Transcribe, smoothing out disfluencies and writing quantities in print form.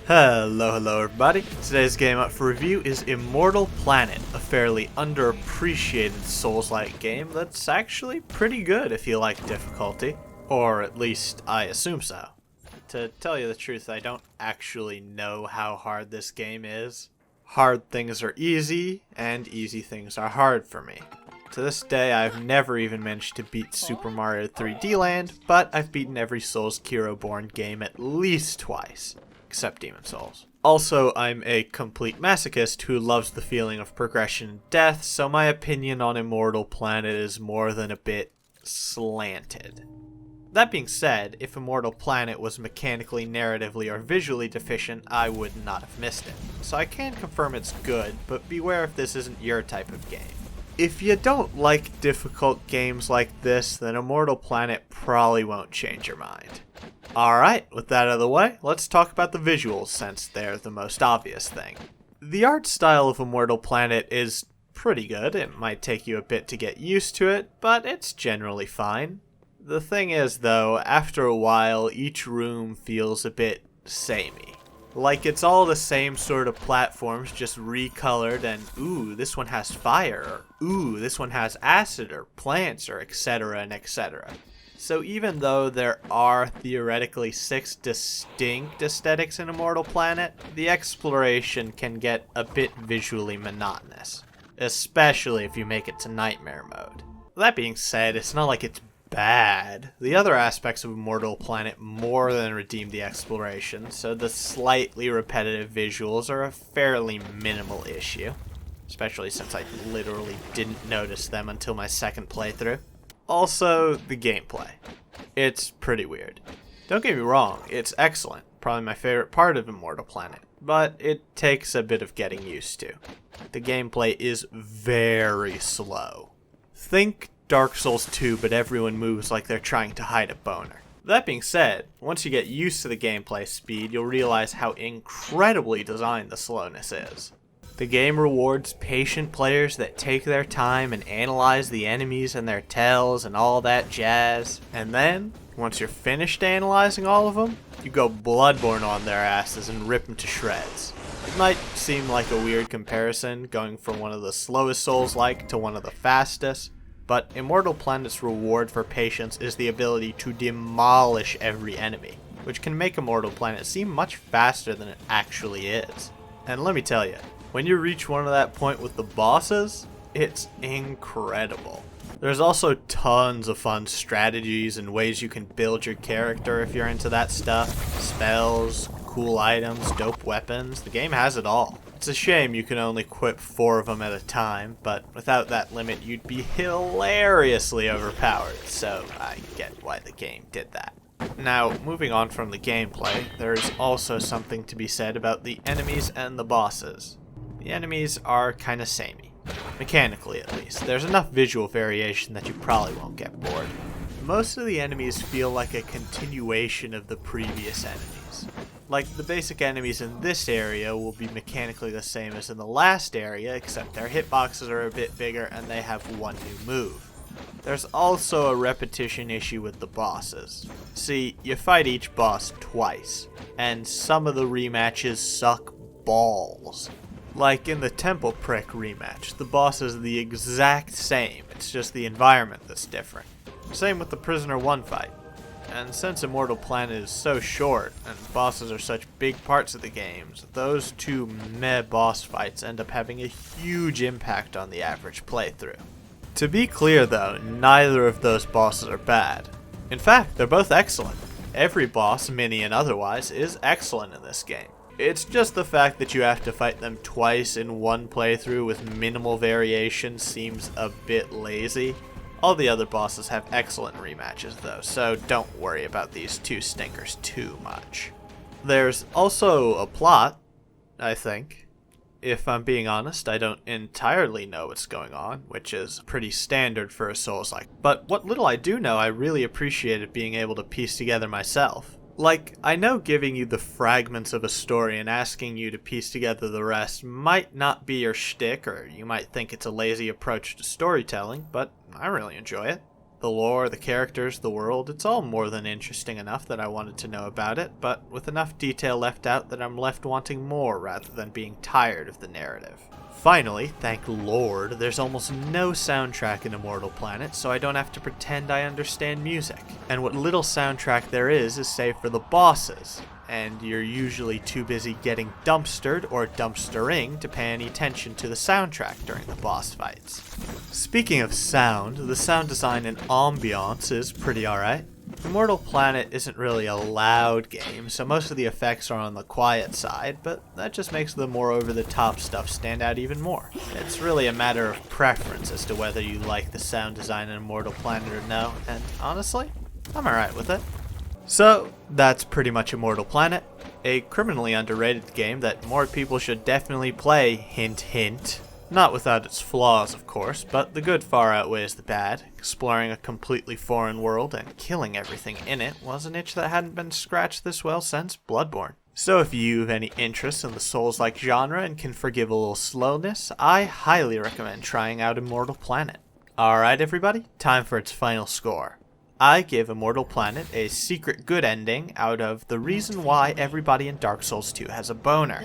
Hello everybody. Today's game up for review is Immortal Planet, a fairly underappreciated Souls-like game that's actually pretty good if you like difficulty. Or at least I assume so. To tell you the truth, I don't actually know how hard this game is. Hard things are easy, and easy things are hard for me. To this day, I've never even managed to beat Super Mario 3D Land, but I've beaten every Souls Hero-born game at least twice. Except Demon Souls. Also, I'm a complete masochist who loves the feeling of progression and death, so my opinion on Immortal Planet is more than a bit slanted. That being said, if Immortal Planet was mechanically, narratively, or visually deficient, I would not have missed it. So I can confirm it's good, but beware if this isn't your type of game. If you don't like difficult games like this, then Immortal Planet probably won't change your mind. Alright, with that out of the way, let's talk about the visuals since they're the most obvious thing. The art style of Immortal Planet is pretty good. It might take you a bit to get used to it, but it's generally fine. The thing is though, after a while each room feels a bit samey. Like it's all the same sort of platforms, just recolored and ooh, this one has fire, or ooh, this one has acid or plants or etc and etc. So even though there are theoretically 6 distinct aesthetics in Immortal Planet, the exploration can get a bit visually monotonous, especially if you make it to Nightmare mode. That being said, it's not like it's bad. The other aspects of Immortal Planet more than redeem the exploration, so the slightly repetitive visuals are a fairly minimal issue, especially since I literally didn't notice them until my second playthrough. Also, the gameplay. It's pretty weird. Don't get me wrong, it's excellent, probably my favorite part of Immortal Planet, but it takes a bit of getting used to. The gameplay is very slow. Think Dark Souls 2, but everyone moves like they're trying to hide a boner. That being said, once you get used to the gameplay speed, you'll realize how incredibly designed the slowness is. The game rewards patient players that take their time and analyze the enemies and their tells and all that jazz. And then, once you're finished analyzing all of them, you go Bloodborne on their asses and rip them to shreds. It might seem like a weird comparison, going from one of the slowest Souls-like to one of the fastest, but Immortal Planet's reward for patience is the ability to demolish every enemy, which can make Immortal Planet seem much faster than it actually is. And let me tell you, when you reach one of that point with the bosses, it's incredible. There's also tons of fun strategies and ways you can build your character if you're into that stuff. Spells, cool items, dope weapons, the game has it all. It's a shame you can only equip 4 of them at a time, but without that limit you'd be hilariously overpowered, so I get why the game did that. Now, moving on from the gameplay, there is also something to be said about the enemies and the bosses. The enemies are kinda samey. Mechanically, at least. There's enough visual variation that you probably won't get bored. Most of the enemies feel like a continuation of the previous enemies. Like, the basic enemies in this area will be mechanically the same as in the last area, except their hitboxes are a bit bigger and they have one new move. There's also a repetition issue with the bosses. See, you fight each boss twice, and some of the rematches suck balls. Like in the Temple Prick rematch, the boss is the exact same, it's just the environment that's different. Same with the Prisoner 1 fight. And since Immortal Planet is so short, and bosses are such big parts of the games, those two meh boss fights end up having a huge impact on the average playthrough. To be clear though, neither of those bosses are bad. In fact, they're both excellent. Every boss, mini and otherwise, is excellent in this game. It's just the fact that you have to fight them twice in one playthrough with minimal variation seems a bit lazy. All the other bosses have excellent rematches though, so don't worry about these two stinkers too much. There's also a plot, I think. If I'm being honest, I don't entirely know what's going on, which is pretty standard for a Souls-like. But what little I do know, I really appreciated being able to piece together myself. Like, I know giving you the fragments of a story and asking you to piece together the rest might not be your shtick, or you might think it's a lazy approach to storytelling, but I really enjoy it. The lore, the characters, the world, it's all more than interesting enough that I wanted to know about it, but with enough detail left out that I'm left wanting more rather than being tired of the narrative. Finally, thank Lord, there's almost no soundtrack in Immortal Planet, so I don't have to pretend I understand music. And what little soundtrack there is saved for the bosses, and you're usually too busy getting dumpstered or dumpstering to pay any attention to the soundtrack during the boss fights. Speaking of sound, the sound design and ambiance is pretty alright. Immortal Planet isn't really a loud game, so most of the effects are on the quiet side, but that just makes the more over-the-top stuff stand out even more. It's really a matter of preference as to whether you like the sound design in Immortal Planet or no, and honestly, I'm alright with it. So, that's pretty much Immortal Planet, a criminally underrated game that more people should definitely play, hint hint. Not without its flaws, of course, but the good far outweighs the bad. Exploring a completely foreign world and killing everything in it was an itch that hadn't been scratched this well since Bloodborne. So if you have any interest in the Souls-like genre and can forgive a little slowness, I highly recommend trying out Immortal Planet. Alright everybody, time for its final score. I give Immortal Planet a secret good ending out of the reason why everybody in Dark Souls 2 has a boner.